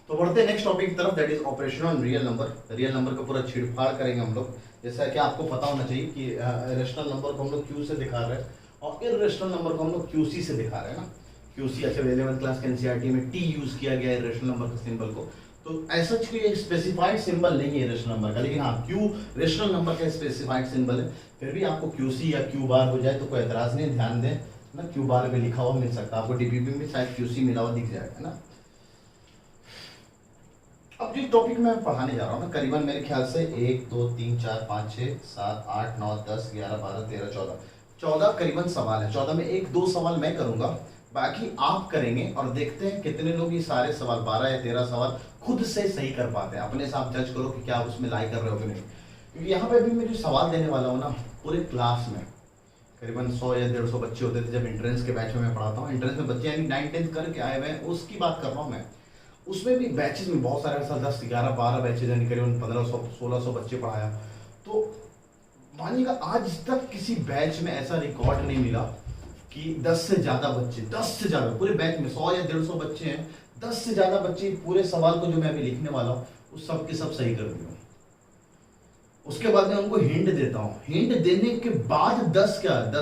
तो बढ़ते हैं नेक्स्ट टॉपिक की तरफ, that is operation on real number. Real number का पूरा छेड़फाड़ करेंगे हम लोग। जैसा कि आपको पता होना चाहिए कि रेशनल नंबर को हम लोग क्यू से दिखा रहे हैं और इरेशनल नंबर को हम लोग क्यूसी से दिखा रहे हैं ना। क्यूसी अच्छा 11th क्लास के एनसीईआरटी में टी यूज किया गया है रेशनल नंबर के सिंबल को। तो ऐसा कोई स्पेसिफाइड सिंबल नहीं है रेशनल नंबर का, लेकिन हाँ क्यू रेशनल नंबर का स्पेसिफाइड सिंबल है। फिर भी आपको क्यूसी या क्यू बार हो जाए तो कोई एतराज नहीं, ध्यान दें ना, क्यू बार में लिखा हुआ मिल सकता है आपको, डीबीबी में शायद क्यूसी मिला हुआ दिख जाएगा ना। अब जो टॉपिक मैं पढ़ाने जा रहा हूँ ना, करीबन मेरे ख्याल से 1 2 3 4 5 6 7 8 9 10 11 12 13 14 करीबन सवाल है। 14 में 1 2 सवाल मैं करूंगा, बाकी आप करेंगे और देखते हैं कितने लोग ये सारे सवाल 12 या 13 सवाल खुद से सही कर पाते हैं। अपने से आप जज करो कि क्या आप उसमें लाई कर रहे हो कि नहीं, क्योंकि यहाँ पे भी मैं जो सवाल देने वाला हूँ ना, पूरे क्लास में करीबन 100 या 150 बच्चे होते थे जब एंट्रेंस के बैच में मैं पढ़ाता हूँ। एंट्रेंस में बच्चे यानी 9 10 करके आए हुए हैं, उसकी बात कर रहा हूँ मैं। उसमें भी बैचेस में बहुत सारे 10 11 12 बैचेज यानी करीबन 1500 1600 बच्चे पढ़ाया। तो मानिएगा आज तक किसी बैच में ऐसा रिकॉर्ड नहीं मिला कि 10 से ज्यादा बच्चे, 10 से ज्यादा पूरे बैच में 100 या 150 बच्चे हैं, 10 से ज्यादा बच्चे पूरे सवाल को जो मैं अभी लिखने वाला हूँ उस सब के सब सही कर दिया। उसके बाद मैं उनको हिंट देता हूँ, हिंट देने के बाद 10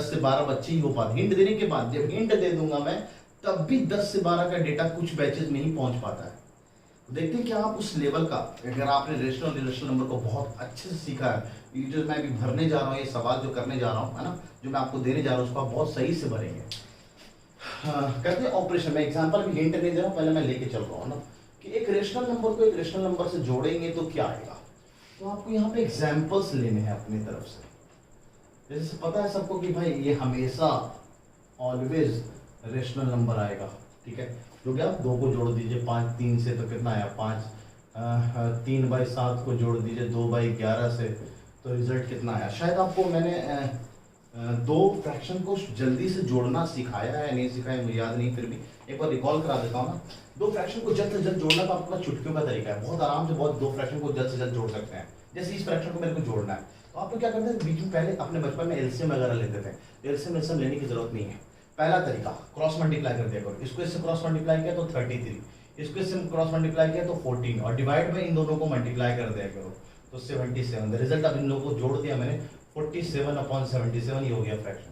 से 12 बच्चे ही हो पाते। हिंट देने के बाद जब हिंट दे दूंगा मैं, तब भी 10 से 12 का डेटा कुछ बैचेज में ही पहुंच पाता है। देखते हैं कि आप उस लेवल का, अगर आपने रेशनल रिलेशनल नंबर को बहुत अच्छे से सीखा है, ये जो मैं अभी भरने जा रहा हूँ, ये सवाल जो करने जा रहा हूँ है ना, जो मैं आपको देने जा रहा हूँ उसको आप बहुत सही से भरेंगे। कहते हैं ऑपरेशन में एग्जांपल भी हिंट नहीं दे रहा हूँ, पहले मैं लेके चल रहा हूँ ना कि एक रेशनल नंबर को एक रेशनल नंबर से जोड़ेंगे तो क्या आएगा। तो आपको यहाँ पे एग्जाम्पल्स लेने हैं अपनी तरफ से। जैसे पता है सबको कि भाई ये हमेशा ऑलवेज रेशनल नंबर आएगा, ठीक है। जो कि आप 2 को जोड़ दीजिए 5 3 से तो कितना आया 5, 3/7 को जोड़ दीजिए 2/11 से तो रिजल्ट कितना आया। शायद आपको मैंने 2 फ्रैक्शन को जल्दी से जोड़ना सिखाया है, नहीं सिखाया मुझे याद नहीं, फिर भी एक बार रिकॉल करा देता हूँ ना। 2 फ्रैक्शन को जल्द से जल्द जोड़ना तो आपका चुटकियों का तरीका है, बहुत आराम से बहुत 2 फ्रैक्शन को जल्द से जल्द जोड़ सकते हैं। जैसे इस फ्रैक्शन को मेरे को जोड़ना है तो आप क्या करते हैं, बीच में पहले अपने बचपन में एलसीएम वगैरह लेते थे। एलसीएम लेने की जरूरत नहीं है। पहला तरीका क्रॉस मल्टीप्लाई कर दिया करो, इसको इससे क्रॉस मल्टीप्लाई किया तो 33, इसको इससे क्रॉस मल्टीप्लाई किया तो 14 और डिवाइड में इन दोनों को मल्टीप्लाई कर दिया करो तो 77। रिजल्ट अब इन लोगों को जोड़ दिया मैंने 47/77 ही हो गया फ्रैक्शन।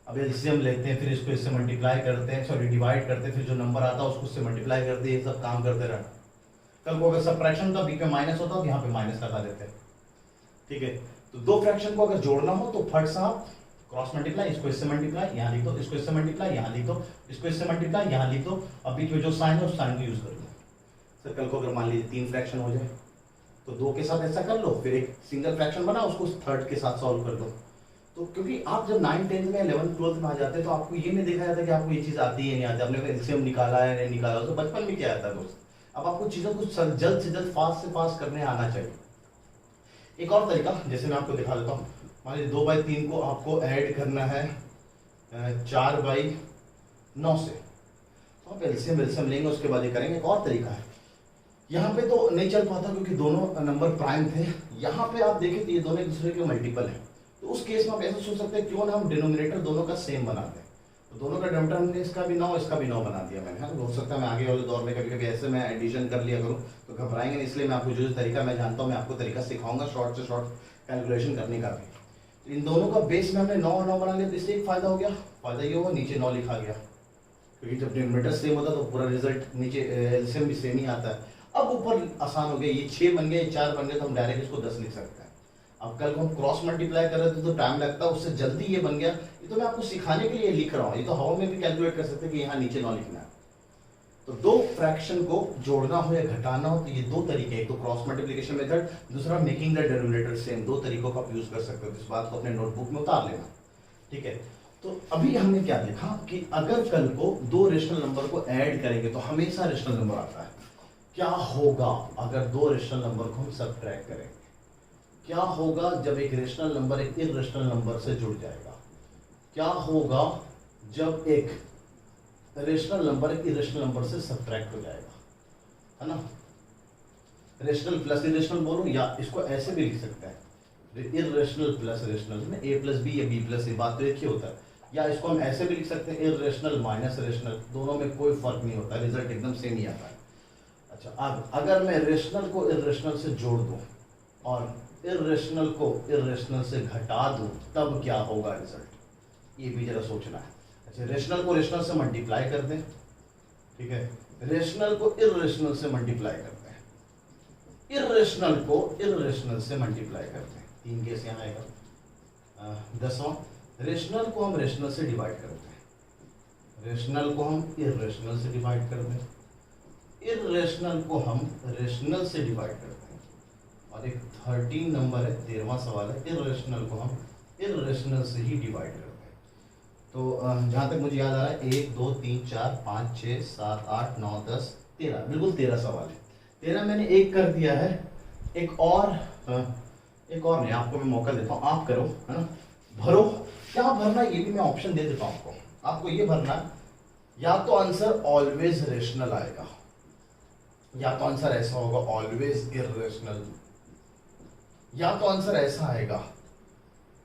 अब एलसीएम लेते हैं, फिर इसको इससे मल्टीप्लाई करते हैं, सॉरी डिवाइड करते हैं, फिर जो नंबर आता है उसको इससे मल्टीप्लाई करते हैं, ये सब काम करते रहना। कल को अगर सबट्रैक्शन का बीच में माइनस होता तो यहाँ पे माइनस लगा देते हैं, ठीक है। तो 2 फ्रैक्शन को अगर जोड़ना हो तो फट साहब क्रॉस मल्टीप्लाई, इसको इससे मल्टीप्लाई यहाँ लिख दो, इसको इससे मल्टीप्लाई यहाँ लिख दो, इसको इससे मल्टीप्लाई यहाँ लिख दो। अब बीच में जो साइन है उस साइन को यूज कर लो। सर कल को अगर मान लीजिए 3 फ्रैक्शन हो जाए तो 2 के साथ ऐसा कर लो, फिर एक सिंगल फ्रैक्शन बना उसको थर्ड के साथ सॉल्व कर दो। तो क्योंकि आप जब 9 10 में 11 12 में आ जाते हैं तो आपको ये नहीं देखा जाता कि आपको ये चीज आती है नहीं आती, आपने एलसीएम निकाला है नहीं निकाला, तो बचपन में क्या आता है दोस्त। अब आपको चीजों को जल्द से जल्द फास्ट से फास्ट करने आना चाहिए। एक और तरीका जैसे मैं आपको दिखा देता हूँ, मान लीजिए 2/3 को आपको ऐड करना है 4/9 से, तो आप एलसीएम लेंगे उसके बाद ये करेंगे। एक और तरीका है, यहाँ पे तो नहीं चल पाता क्योंकि दोनों नंबर प्राइम थे। यहाँ पे आप देखें तो ये दोनों एक दूसरे के मल्टीपल है, तो उस केस में आप ऐसा सोच सकते हैं क्यों ना हम डिनोमिनेटर दोनों का सेम बना दें। तो दोनों का डिनोमिनेटर हमने इसका भी 9 इसका भी 9 बना दिया मैंने, है ना। हो सकता है मैं आगे वाले दौर में कभी कभी ऐसे मैं एडिशन कर लिया करूँ तो घबराएंगे नहीं, इसलिए मैं आपको जो तरीका मैं जानता हूँ मैं आपको तरीका सिखाऊंगा शॉर्ट से शॉर्ट कैलकुलेशन करने का भी। इन दोनों का बेस में हमने 9 और 9 बना लिया, तो इससे एक फायदा हो गया, फायदा ये हुआ नीचे 9 लिखा गया, क्योंकि जब डिनोमिनेटर सेम होता है तो पूरा रिजल्ट नीचे एलसीएम भी सेम ही आता है। अब ऊपर आसान हो गया, ये 6 बन गया, ये 4 बन गया, तो हम डायरेक्ट इसको 10 लिख सकते हैं। अब कल को हम क्रॉस मल्टीप्लाई कर रहे थे तो टाइम लगता है, उससे जल्दी ये बन गया। ये तो मैं आपको सिखाने के लिए लिख रहा हूँ, ये तो हवा में भी कैलकुलेट कर सकते हैं कि यहाँ नीचे 9 लिखना है। तो 2 फ्रैक्शन को जोड़ना हो या घटाना हो तो ये 2 तरीके, एक तो क्रॉस मल्टीप्लिकेशन मेथड, दूसरा मेकिंग द डिनोमिनेटर सेम। 2 तरीकों का आप यूज कर सकते हो, इस बात को अपने नोटबुक में उतार लेना, ठीक है। तो अभी हमने क्या देखा कि अगर कल को 2 रेशनल नंबर को ऐड करेंगे तो हमेशा रेशनल नंबर आता है। क्या होगा अगर 2 रेशनल नंबर को हम सबट्रैक्ट करेंगे, क्या होगा जब एक रेशनल नंबर एक इरेशनल नंबर से जुड़ जाएगा, क्या होगा जब एक रेशनल नंबर एक इरेशनल नंबर से सबट्रैक्ट हो जाएगा, है ना। रेशनल प्लस इरेशनल बोलूं या इसको ऐसे भी लिख सकते हैं इरेशनल प्लस रेशनल में a प्लस बी या b प्लस ए, बात तो एक ही होता है। या इसको हम ऐसे भी लिख सकते हैं इरेशनल माइनस रेशनल, दोनों में कोई फर्क नहीं होता, रिजल्ट एकदम सेम ही आता है। अच्छा, अब अगर मैं रेशनल को इरेशनल से जोड़ दूं और इरेशनल को इरेशनल से घटा दूं तब क्या होगा रिजल्ट, ये भी जरा सोचना है। अच्छा, रेशनल को रेशनल से मल्टीप्लाई कर दें, ठीक है, रेशनल को इरेशनल से मल्टीप्लाई करते हैं, इरेशनल को इरेशनल से मल्टीप्लाई करते हैं, 3 केस यहाँ आएगा। 10वां, रेशनल को हम रेशनल से डिवाइड करते हैं, रेशनल को हम इरेशनल से डिवाइड करते हैं, इरेशनल को हम रेशनल से डिवाइड करते हैं, और एक 13 नंबर है, 13वां सवाल है, इरेशनल को हम इरेशनल से ही डिवाइड करते हैं। तो जहाँ तक मुझे याद आ रहा है 1 2 3 4 5 6 7 8 9 10 13, बिल्कुल 13 सवाल है। 13 मैंने एक कर दिया है, एक और नहीं, आपको मैं मौका देता हूँ, आप करो, है ना, भरो। क्या भरना ये भी मैं ऑप्शन दे देता हूँ आपको ये भरना, या तो आंसर ऑलवेज रेशनल आएगा, या तो आंसर ऐसा होगा ऑलवेज इरेशनल, या तो आंसर ऐसा आएगा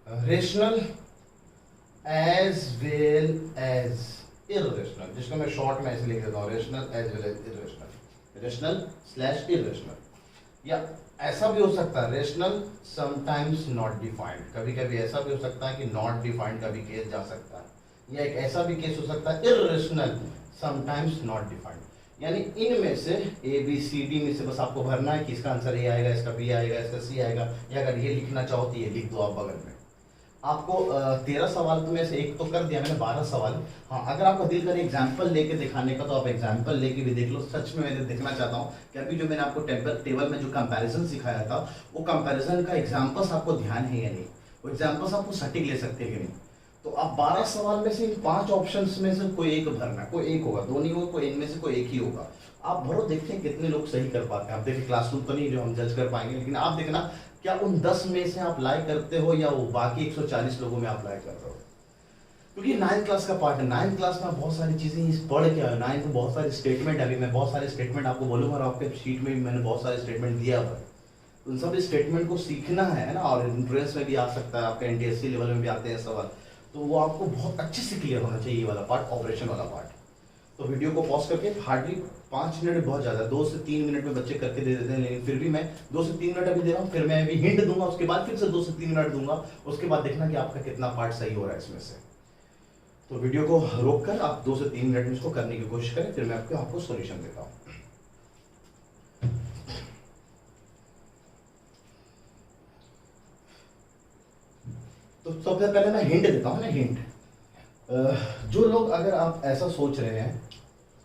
rational as well as irrational, जिसको मैं शॉर्ट में ऐसे लिख देता हूँ, rational as well as irrational, rational slash irrational. या ऐसा भी हो सकता है रेशनल समटाइम्स नॉट डिफाइंड, कभी कभी ऐसा भी हो सकता है कि नॉट डिफाइंड का भी केस जा सकता है, या एक ऐसा भी केस हो सकता है इरेशनल समटाइम्स नॉट डिफाइंड। यानी इनमें से ए बी सी डी में से बस आपको भरना है कि इसका आंसर ए आएगा, इसका बी आएगा, इसका सी आएगा, या अगर ये लिखना चाहो तो ये लिख दो आप बगल में। आपको 13 सवाल तो में से एक तो कर दिया मैंने, 12 सवाल। हाँ, अगर आपका दिल करे एग्जाम्पल लेके दिखाने का तो आप एग्जाम्पल लेके भी देख लो। सच में मैं देखना चाहता हूँ कि अभी जो मैंने आपको टेबल में जो कंपैरिजन सिखाया था, वो कंपैरिजन का एग्जाम्पल्स आपको ध्यान है या नहीं, वो एग्जाम्पल्स आपको सटीक ले सकते हैं कि नहीं। तो आप 12 सवाल में से इन 5 ऑप्शंस में से कोई एक भरना, कोई एक होगा, दो नहीं होगा, कोई इनमें से कोई एक ही होगा। आप भरो, देखते हैं कितने लोग सही कर पाते हैं। आप देखिए क्लासरूम तो नहीं जो हम जज कर पाएंगे, लेकिन आप देखना क्या उन 10 में से आप लाइक करते हो या वो बाकी 140 लोगों में आप लाइक कर रहे हो। क्योंकि 9th क्लास का पार्ट है, 9th क्लास में बहुत सारी चीजें पढ़ के आए, 9th में बहुत सारे स्टेटमेंट, अभी मैं बहुत सारे स्टेटमेंट आपको बोलूंगा और आपके शीट में भी मैंने बहुत सारे स्टेटमेंट दिया हुआ है। उन सब स्टेटमेंट को सीखना है ना, और इंट्रेंस में भी आ सकता है, आपका एनटीएससी लेवल में भी आते हैं सवाल, तो वो आपको बहुत अच्छे से क्लियर होना चाहिए ये वाला पार्ट, ऑपरेशन वाला पार्ट। तो वीडियो को पॉज करके हार्डली 5 मिनट बहुत ज्यादा, 2 से 3 मिनट में बच्चे करके दे देते हैं, लेकिन फिर भी मैं 2 से 3 मिनट अभी दे रहा हूँ, फिर मैं अभी हिंट दूंगा, उसके बाद फिर से 2 से 3 मिनट दूंगा, उसके बाद देखना कि आपका कितना पार्ट सही हो रहा है इसमें से। तो वीडियो को रोक कर आप 2 से 3 मिनट में इसको करने की कोशिश करें, फिर मैं आपको सोल्यूशन देता हूँ। तो सबसे पहले मैं हिंट देता हूँ ना, हिंट। जो लोग, अगर आप ऐसा सोच रहे हैं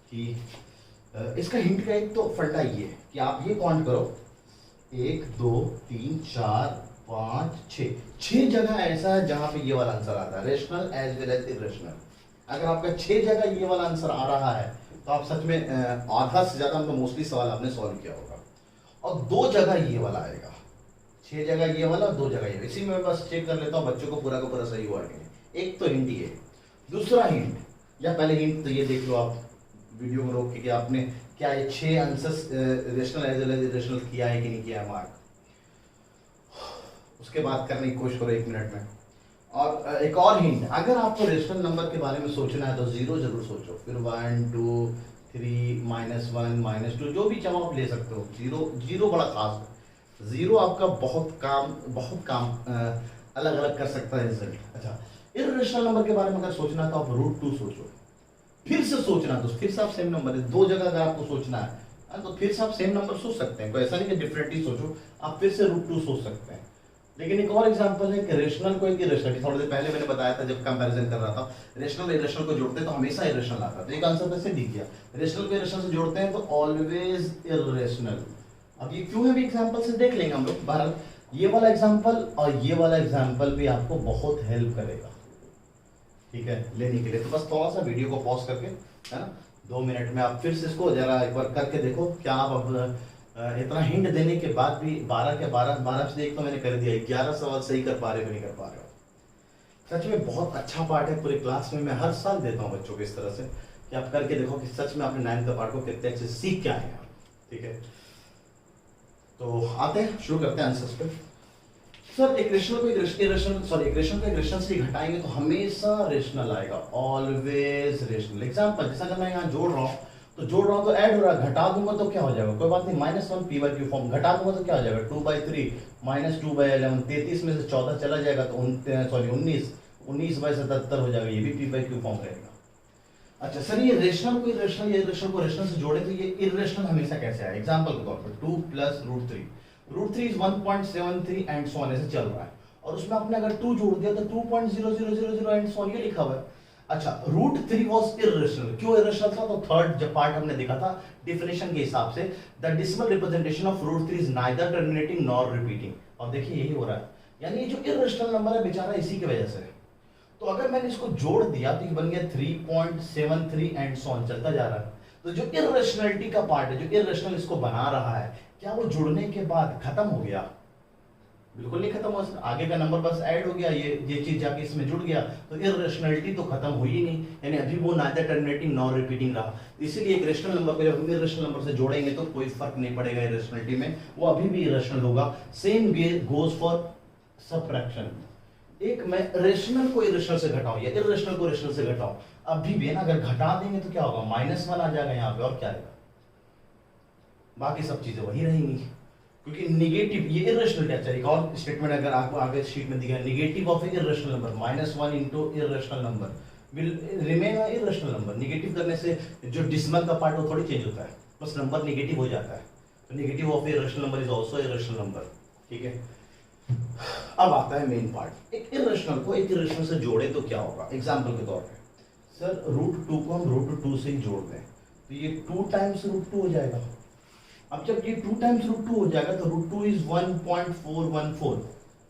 कि इसका हिंट का एक तो फंडा ये है कि आप ये काउंट करो, 1 2 3 4 5 6 जगह ऐसा है जहां पे ये वाला आंसर आता है, rational as well as irrational. अगर आपका 6 जगह ये वाला आंसर आ रहा है तो आप सच में आधा से ज्यादा मतलब मोस्टली सवाल आपने सॉल्व किया होगा। और 2 जगह ये वाला आएगा, 6 जगह ये वाला, 2 जगह ये। इसी में बस चेक कर लेता हूँ बच्चों को पूरा का पूरा सही हुआ है। एक तो हिंट ये, दूसरा हिंट, या पहले हिंट तो ये देख लो आप वीडियो को रोक के कि आपने क्या ये 6 answers rational as well as irrational किया है कि नहीं किया है मार्क, उसके बाद करने की कोशिश करो 1 मिनट में। और एक और हिंट, अगर आपको रेशनल नंबर के बारे में सोचना है तो 0 जरूर सोचो, फिर 1 2 3 -1 -2 जो भी चाहो आप ले सकते हो। 0 बड़ा खास है, 0 आपका बहुत काम अलग अलग कर सकता है रिजल्ट। अच्छा, इरेशनल नंबर के बारे में अगर सोचना है तो आप √2 सोचो, फिर से सोचना तो फिर से आप सेम नंबर है, 2 जगह अगर आपको सोचना है तो फिर से आप सेम नंबर सोच सकते हैं, कोई ऐसा नहीं कि डिफरेंटली सोचो, आप फिर से √2 सोच सकते हैं। लेकिन एक और एग्जांपल है कि रेशनल को एक इरेशनल, थोड़ी देर पहले मैंने बताया था जब कंपैरिजन कर रहा था, रेशनल इरेशनल को जोड़ते हैं तो हमेशा इरेशनल आता है, तो एक आंसर वैसे दिख गया, रेशनल को इरेशनल से जोड़ते हैं तो ऑलवेज इरेशनल। अब ये क्यों है भी एग्जांपल से देख लेंगे हम लोग। बहरहाल ये वाला एग्जांपल और ये वाला एग्जांपल भी आपको बहुत हेल्प करेगा, ठीक है, लेने के लिए। तो बस थोड़ा सा वीडियो को पॉज करके, है ना, 2 मिनट में आप फिर से इसको जरा एक बार करके देखो। क्या आप अब इतना हिंट देने के बाद भी 12 के 12 से एक तो मैंने कर दिया, 11 सवाल सही कर पा रहे हो नहीं कर पा रहे हो। सच में बहुत अच्छा पार्ट है, पूरे क्लास में मैं हर साल देता हूँ बच्चों को इस तरह से कि आप करके देखो कि सच में आपने 9th का पार्ट को कितने अच्छे सीख के आए हैं, ठीक है। तो आते हैं, शुरू करते हैं आंसर्स पे। सर एक रेशनल को एक रेशनल से घटाएंगे तो हमेशा रेशनल आएगा, ऑलवेज रेशनल। एग्जांपल जैसा अगर मैं यहाँ जोड़ रहा हूँ तो जोड़ रहा हूँ तो ऐड हो रहा है, घटा दूंगा तो क्या हो जाएगा, कोई बात नहीं, -1 पी बाई क्यू फॉर्म, घटा दूंगा तो क्या हो जाएगा 2/3 -2/11, 33 में से 14 चला जाएगा तो 19/77 हो जाएगा, ये भी पी बाई क्यू फॉर्म रहेगा। अच्छा सर ये रेशनल को इरेशनल, ये रेशनल को रेशनल से जोड़े तो ये इरेशनल हमेशा कैसे आए, एग्जांपल के तौर पर 2 + √3 इज 1.73 एंड सो ऑन ऐसे चल रहा है, और उसमें आपने अगर 2 जोड़ दिया तो 2.0000 एंड सो ऑन ये लिखा हुआ है। अच्छा √3 वाज इरेशनल, क्यों इरेशनल था, तो थर्ड जब पार्ट हमने देखा था डेफिनेशन के हिसाब से, the decimal representation of √3 is neither terminating nor repeating, और देखिए यही हो रहा है, यानी ये जो इरेशनल नंबर है बेचारा इसी की वजह से है। तो अगर मैंने इसको जोड़ दिया तो ये बन गया 3.73 एंड सो ऑन चलता जा रहा है। तो जो इरेशनलिटी का पार्ट है, जो इरेशनल इसको बना रहा है, क्या वो जुड़ने के बाद खत्म हो गया, बिल्कुल नहीं खत्म हुआ, आगे का नंबर बस ऐड हो गया, ये चीज जाके इसमें जुड़ गया, तो इरेशनलिटी तो खत्म हुई ही नहीं, यानी अभी वो नाइदर टर्मिनेटिंग नॉर रिपीटिंग रहा। इसीलिए एक रेशनल नंबर को जब हम इरेशनल नंबर से जोड़ेंगे तो कोई फर्क नहीं पड़ेगा इरेशनलिटी में, वो अभी भी इरेशनल होगा। सेम गोज फॉर सबट्रैक्शन, एक मैं रेशनल को इरेशनल से घटाऊं या इरेशनल को रेशनल से घटाऊं, अभी भी है ना, अगर घटा देंगे तो क्या होगा, -1 आ जाएगा यहाँ पे, और क्या आएगा, बाकी सब चीजें वही रहेंगी, क्योंकि निगेटिव ये इरेशनल क्या चाहिए, और स्टेटमेंट अगर आपको आगे शीट में दिया negative of irrational number -1 into irrational number will remain a irrational number. Negative करने से जो डिसिमल का पार्ट वो थोड़ी चेंज होता है, बस नंबर निगेटिव हो जाता है, तो negative of irrational number is also irrational number, ठीक है। अब आता है मेन पार्ट, एक इरेशनल को एक इरेशनल से जोड़े तो क्या होगा, एग्जांपल के तौर पे सर √2 को हम √2 से ही जोड़ दें तो ये 2 टाइम्स √2 हो जाएगा। अब जब ये 2 टाइम्स √2 हो जाएगा तो √2 इज 1.414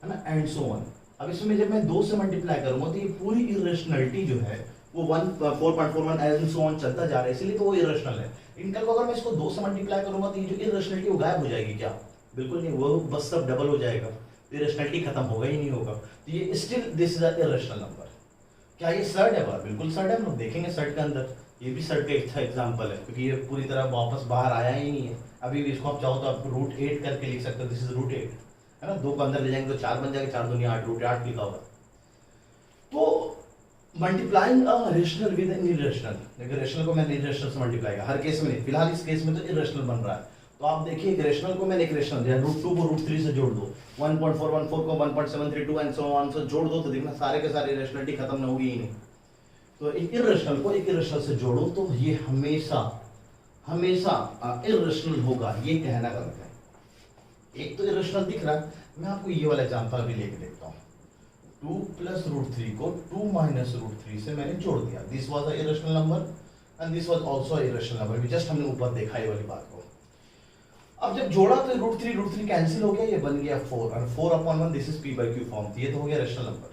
है ना, एंड सो ऑन। अब इसमें जब मैं 2 से मल्टीप्लाई करूंगा तो ये पूरी इरेशनलिटी जो है वो 4.41 एंड सो ऑन चलता जा रहा है, इसलिए तो वो इरेशनल है। इनका अगर मैं इसको 2 से मल्टीप्लाई करूंगा तो ये जो इरेशनलिटी वो गायब हो जाएगी क्या, बिल्कुल नहीं, वो बस सब डबल हो जाएगा, इरेशनलिटी खत्म होगा ही नहीं होगा, तो ये still this is a irrational number. क्या ये सर्ड है, बिल्कुल सर्ड है, हम लोग देखेंगे सर्ड के अंदर, ये भी सर्ड का एक अच्छा एग्जांपल है, क्योंकि ये पूरी तरह वापस बाहर आया ही नहीं है। अभी भी इसको आप चाहो तो आप √8 करके लिख सकते हो, दिस इज √8 है ना, 2 को अंदर ले जाएंगे तो 4 बन जाएगा, 4 दूनी 8, √8 लिखा होगा। तो multiplying a rational with an irrational, देखिए रेशनल को मैंने इरेशनल से मल्टीप्लाई किया, हर केस में नहीं, फिलहाल इस केस में तो इरेशनल बन रहा है। तो आप देखिए एक रेशनल को मैंने एक रेशनल दिया, √2 को √3 से जोड़ दो, 1.414 को 1.732 एंड सो ऑन से जोड़ दो, तो देखना सारे के सारे इरेशनलिटी खत्म न होगी ही नहीं। तो एक इरेशनल को एक इरेशनल से जोड़ो तो ये हमेशा हमेशा इरेशनल होगा, ये कहना गलत है। एक तो इरेशनल दिख रहा है, मैं आपको ये वाला एग्जांपल भी लेके देखता हूँ। 2 + √3 को 2 - √3 से मैंने जोड़ दिया, this was a irrational number and this was also a irrational number, just हमने ऊपर देखा ये वाली बात को। अब जब जोड़ा तो √3 कैंसिल हो गया, ये बन गया 4 और 4/1 this is p by q form, ये तो हो गया रेशनल नंबर।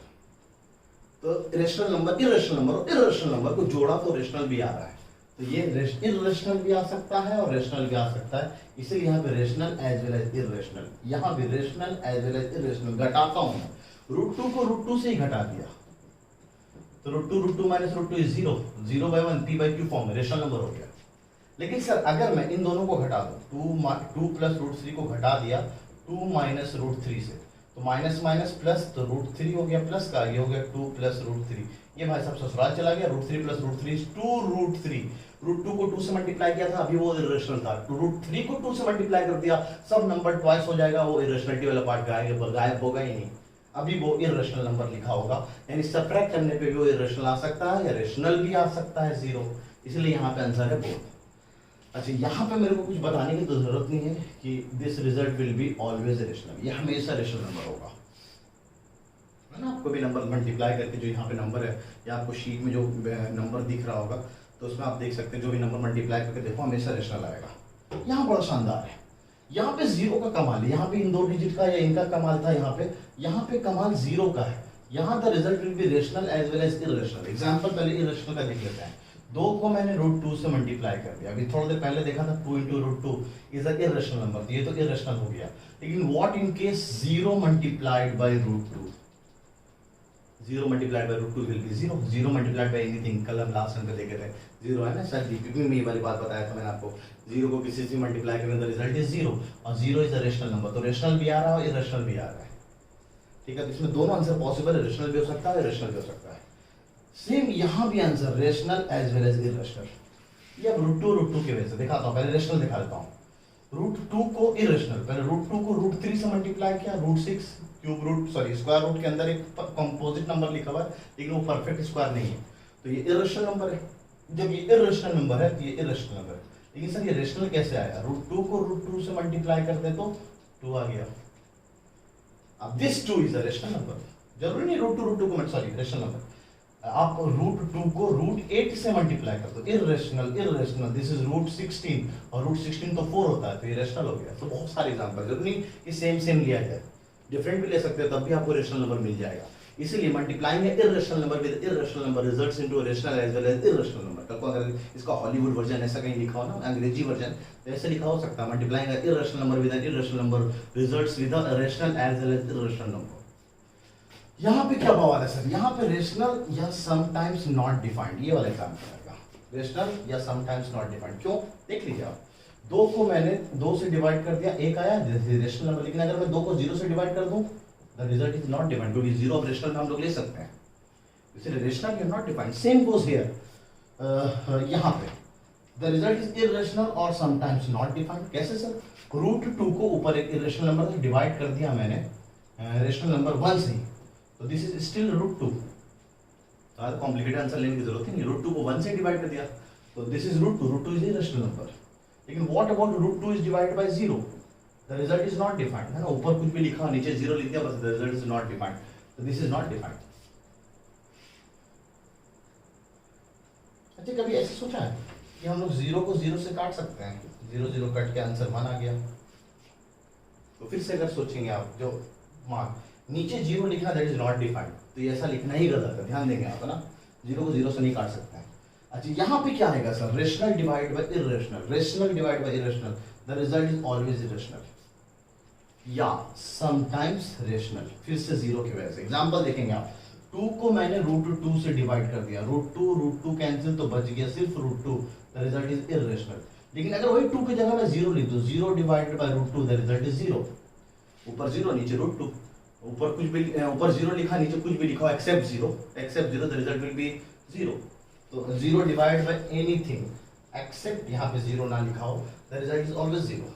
तो रेशनल नंबर इरेशनल नंबर और इरेशनल नंबर को जोड़ा तो रेशनल भी आ रहा है, तो ये इरेशनल भी आ सकता है और रेशनल भी आ सकता है, इसलिए यहाँ पे rational as well as irrational, यहाँ भी rational as well as irrational. घटाता हूँ √2 को √2 से ही घटा दिया तो √2 - √2 is 0, 0/1 p by q form में रेशनल नंबर हो गया। लेकिन सर अगर मैं इन दोनों को घटा दूं, 2 + √3 को घटा दिया 2 - √3 से, तो माइनस माइनस प्लस, तो √3 हो गया प्लस का, ये हो गया 2 + √3, ये भाई सब ससुराल चला गया, √3 + √3 इज 2√3। √2 को 2 से मल्टीप्लाई किया था, अभी वो इरेशनल था, √3 को 2 से मल्टीप्लाई कर दिया, सब नंबर ट्वाइस हो जाएगा, वो इरेशनलिटी वाला पार्ट गायब होगा ही नहीं, अभी वो इरेशनल नंबर लिखा होगा, यानी सबट्रैक्ट करने पे भी वो इरेशनल आ सकता है या रेशनल भी आ सकता है 0, इसलिए यहाँ पे आंसर है बोथ। अच्छा यहाँ पे मेरे को कुछ बताने की तो जरूरत नहीं है कि this result will be always rational, ये हमेशा रेशनल नंबर होगा, है ना। आपको भी नंबर मल्टीप्लाई करके जो यहाँ पे नंबर है या आपको शीट में जो नंबर दिख रहा होगा तो उसमें आप देख सकते हैं, जो भी नंबर मल्टीप्लाई करके देखो हमेशा रेशनल आएगा। यहाँ बड़ा शानदार है, यहाँ पे 0 का कमाल है, यहाँ पे इन 2 डिजिट का या इनका कमाल था, यहाँ पे कमाल 0 का है। यहाँ the result will be rational as well as irrational. Example पहले इरेशनल का देख लेते हैं। 2 को मैंने √2 से मल्टीप्लाई कर दिया, अभी थोड़ी देर पहले देखा था 2 × √2 इज अ इरेशनल नंबर, ये तो इरेशनल हो गया। लेकिन what in case 0 multiplied by √2, 0 multiplied by √2 will be 0, 0 multiplied by anything, कल हम लास्ट में देखे थे 0 है ना, सर डीपीपी में ये वाली बात बताया था मैंने आपको, 0 को किसी से मल्टीप्लाई करें तो रिजल्ट इज 0 और 0 इज अ रेशनल नंबर, तो रेशनल भी आ रहा है और इरेशनल भी आ रहा है, ठीक है। तो इसमें दोनों आंसर पॉसिबल है, रेशनल भी हो सकता है, इरेशनल भी हो सकता है। सेम यहाँ भी answer rational as well as irrational. ये अब रूट टू की वजह से दिखाता हूँ, पहले रेशनल दिखा देता हूँ। रूट टू को इरेशनल, पहले रूट टू को रूट थ्री से मल्टीप्लाई किया, root six cube root sorry square root के अंदर एक कंपोजिट नंबर लिखा हुआ है लेकिन वो परफेक्ट स्क्वायर नहीं है, तो ये इरेशनल नंबर है। जब ये इरेशनल नंबर है तो ये इरेशनल नंबर है, लेकिन सर ये रेशनल कैसे आया? रूट टू को रूट टू से मल्टीप्लाई करते तो टू आ गया। अब this two is a rational number, जरूरी नहीं रूट टू को सॉरी रेशनल नंबर, आप रूट टू को रूट एट से मल्टीप्लाई कर दो, इरेशनल, दिस इज रूट 16 और रूट 16 तो 4 होता है तो ये रेशनल हो गया। तो बहुत सारे एग्जांपल, जरूरी नहीं कि सेम लिया जाए, डिफरेंट भी ले सकते हो तब भी आपको रेशनल नंबर मिल जाएगा। इसीलिए मल्टीप्लाइंग है irrational number with irrational number results into a rational as well as irrational number. कल को अगर इसका हॉलीवुड वर्जन ऐसा कहीं लिखा हो ना, अंग्रेजी वर्जन, तो ऐसे लिखा हो सकता है मल्टीप्लाइंग है irrational number with an irrational number results with a rational as well as irrational number. यहाँ पे क्या बवाल है सर? यहाँ पे रेशनल या समटाइम्स नॉट डिफाइंड, ये वाला एग्जाम्पल आएगा, रेशनल या समटाइम्स नॉट डिफाइंड। क्यों? देख लीजिए आप, दो को मैंने दो से डिवाइड कर दिया, एक आया रेशनल नंबर, लेकिन अगर मैं दो को जीरो से डिवाइड कर दूं the result is not defined, क्योंकि जीरो ऑफ रेशनल में हम लोग ले सकते हैं, इसलिए रेशनल या not defined. Same goes here, यहाँ पे द रिजल्ट इज इरेशनल और समटाइम्स नॉट डिफाइंड। कैसे सर? रूट टू को ऊपर एक इरेशनल नंबर से डिवाइड कर दिया मैंने रेशनल नंबर वन से, तो this is still root two, complicated answer लेने की जरूरत ही नहीं, रूट टू को वन से डिवाइड कर दिया तो this is root two is irrational number. लेकिन what about root two is divided by zero, the result is not defined, है ना, ऊपर कुछ भी लिखा नीचे जीरो लिख दिया, बस the result is not defined, तो दिस इज नॉट डिफाइंड। अच्छा, कभी ऐसे सोचा है कि हम लोग जीरो को जीरो से काट सकते हैं? जीरो जीरो कट के आंसर वन आ गया। तो फिर से अगर सोचेंगे आप, जो मार्क नीचे जीरो लिखना दैट इज नॉट डिफाइंड, तो ये ऐसा लिखना ही गलत है, ध्यान देंगे आप, है ना, जीरो को जीरो से नहीं काट सकते हैं। अच्छा, यहाँ पे क्या आएगा sir? Rational divide by irrational, rational divide by irrational, the result is always irrational या समटाइम्स रेशनल, फिर से जीरो की वजह से। एग्जांपल देखेंगे आप, टू को मैंने रूट टू से डिवाइड कर दिया, रूट टू कैंसिल तो बच गया सिर्फ root two, the result is irrational. लेकिन अगर वही टू की जगह मैं जीरो लिख दूं, zero divided by root two, the result is zero, ऊपर जीरो नीचे रूट टू, ऊपर कुछ भी ऊपर जीरो लिखा नीचे कुछ भी लिखा except zero the result will be zero. तो zero divide by anything except, यहाँ पे जीरो ना लिखा हो, the result is always zero.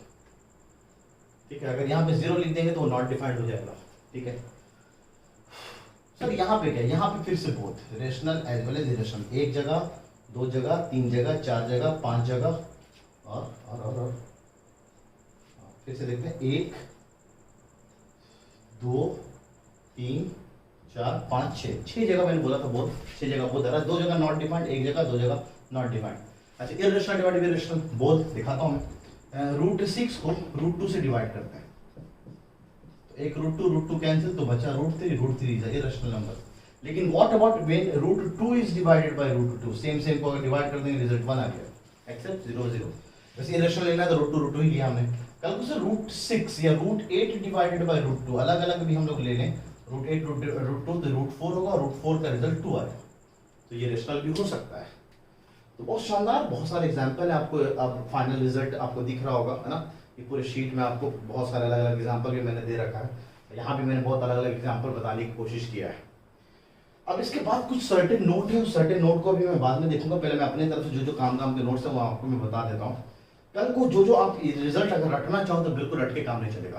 ठीक है, अगर यहाँ पे जीरो लिख देंगे तो वो नॉट डिफाइंड हो जाएगा। ठीक है सर, यहाँ पे क्या? यहाँ पे फिर से both rational as well as irrational, एक जगह, दो जगह, तीन जगह, चार जगह, पांच जगह और फिर से देखते हैं, एक दो तीन चार पाँच छः जगह मैंने बोला था बहुत, छः जगह बहुत है, दो जगह नॉट डिफाइंड, एक जगह, दो जगह नॉट डिफाइंड। अच्छा, irrational divide by rational both दिखाता हूँ मैं। रूट सिक्स को रूट टू से डिवाइड करते हैं, तो एक रूट टू कैंसिल तो बचा root three is irrational number. लेकिन what about when root two is divided by root two, same को अगर डिवाइड कर देंगे रिजल्ट वन आ गया, एक्सेप्ट जीरो जीरो। वैसे इरेशनल लेना है तो रूट टू ही लिया हमने। कल को से रूट सिक्स या root eight divided by root two, अलग अलग भी हम लोग ले लें, रूट एट रूट टू तो रूट फोर होगा, रूट फोर का रिजल्ट टू आया, तो ये रेशनल भी हो सकता है। तो बहुत शानदार, बहुत सारे एग्जाम्पल है, आपको अब फाइनल रिजल्ट आपको दिख रहा होगा, है ना, ये पूरे शीट में आपको बहुत सारे अलग अलग एग्जाम्पल भी मैंने दे रखा है, यहाँ भी मैंने बहुत अलग अलग एग्जाम्पल बताने की कोशिश किया है। अब इसके बाद कुछ सर्टेन नोट है, उस सर्टेन नोट को भी मैं बाद में देखूंगा, पहले मैं अपने तरफ से जो काम के नोट्स है वो आपको मैं बता देता हूँ। कल को जो आप रिजल्ट अगर रटना चाहो तो बिल्कुल रट के काम नहीं चलेगा,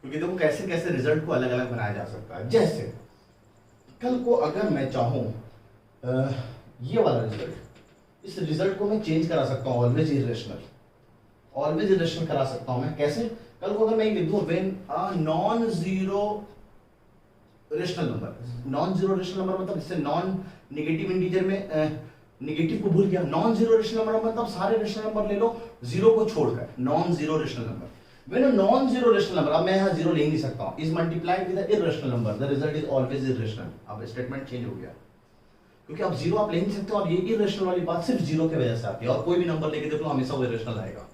क्योंकि देखो कैसे कैसे रिजल्ट को अलग अलग बनाया जा सकता है। जैसे कल को अगर मैं चाहूँ ये वाला रिजल्ट, इस रिजल्ट को मैं चेंज करा सकता हूँ, ऑलवेज इरेशनल करा सकता हूँ मैं। कैसे? कल को अगर मैं लिख दूं when a non zero rational number मतलब इससे नॉन नेगेटिव इंटीजर में नेगेटिव को भूल गया, नॉन जीरो रेशनल नंबर मतलब सारे रेशनल नंबर ले लो जीरो को छोड़कर, non zero rational number. When a non zero rational number, अब मैं यहाँ जीरो ले ही नहीं सकता हूँ, is multiplied with a irrational number, the result is always irrational. अब स्टेटमेंट चेंज हो गया, क्योंकि आप जीरो आप ले नहीं सकते, और ये इरेशनल वाली बात सिर्फ जीरो की वजह से आती है, और कोई भी नंबर लेके देख लो हमेशा वो इरेशनल आएगा।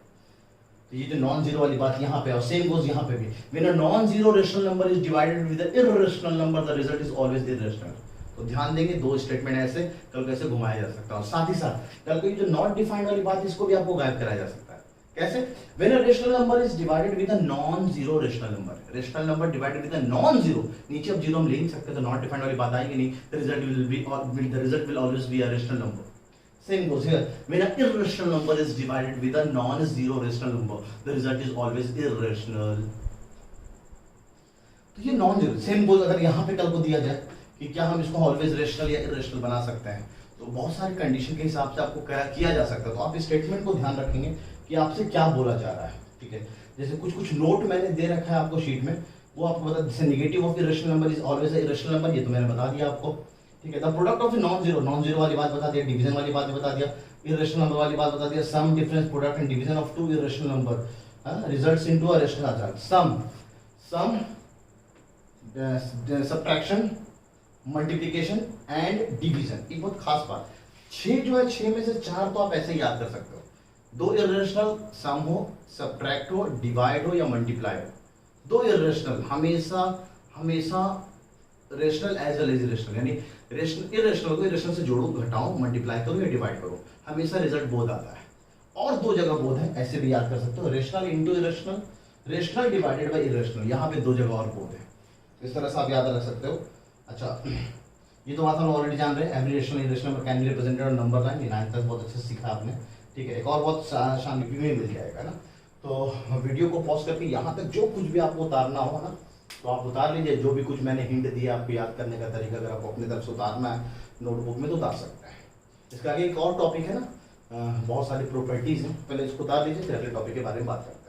तो ये जो नॉन जीरो वाली बात यहाँ पे, और सेम गोज यहाँ पे भी, when a non zero rational number is divided with a irrational number, the result is always irrational. तो ध्यान देंगे, दो स्टेटमेंट ऐसे कल कैसे घुमाया जा सकता है, और साथ ही साथ कल को जो नॉट डिफाइंड वाली बात, इसको भी आपको गायब कराया जा सकता है। कैसे? When a rational number is divided with a non zero rational number divided with a non zero, नीचे अब जीरो हम ले नहीं सकते, तो नॉट डिफाइंड वाली बात आएगी नहीं, the result will always be a rational number. Same goes here. When an irrational number is divided with a non-zero rational number, the result is always irrational. तो ये नॉन जीरो सेम गोज अगर यहाँ पे कल को दिया जाए कि क्या हम इसको ऑलवेज रेशनल या इरेशनल बना सकते हैं, तो बहुत सारी कंडीशन के हिसाब से आपको क्या किया जा सकता है। तो आप इस स्टेटमेंट को ध्यान रखेंगे कि आपसे क्या बोला जा रहा है, ठीक है। जैसे कुछ कुछ नोट मैंने दे रखा है आपको शीट में, वो आपको बता, जैसे negative of irrational number is always irrational number, ये तो मैंने बता दिया आपको, ठीक है। The product of non zero वाली बात बता दिया, डिवीजन वाली बात बता दिया, इरेशनल नंबर वाली बात बता दिया, sum difference product and division of two irrational number results into a rational answer, sum subtraction, multiplication and division. एक बहुत खास बात, 6 जो है 6 में से 4 तो आप ऐसे ही याद कर सकते हो, 2 इरेशनल सम हो, सब्ट्रैक्ट हो, डिवाइड हो या मल्टीप्लाई हो, 2 इरेशनल हमेशा हमेशा rational as well as irrational, यानी इरेशनल को इरेशनल से जोड़ो, घटाओ, मल्टीप्लाई करो या डिवाइड करो, हमेशा रिजल्ट बोध आता है। और 2 जगह बोध है, ऐसे भी याद कर सकते हो, rational into irrational, rational divided by irrational, यहाँ पे 2 जगह और बोध है, इस तरह से आप याद रख सकते हो। अच्छा, ये तो बात हम ऑलरेडी जान रहे हैं, every rational irrational number can be represented on number line, ये 9th तक बहुत अच्छे से सीखा आपने, ठीक है। एक और बहुत शानदार में मिल जाएगा ना, तो वीडियो को पॉज करके यहाँ तक जो कुछ भी आपको उतारना हो ना, तो आप उतार लीजिए। जो भी कुछ मैंने हिंट दिया आपको याद करने का तरीका, अगर आपको अपनी तरफ से उतारना है नोटबुक में तो उतार सकते हैं। इसका आगे एक और टॉपिक है ना, बहुत सारी प्रॉपर्टीज हैं, पहले इसको उतार लीजिए, फिर अगले टॉपिक के बारे में बात करते हैं।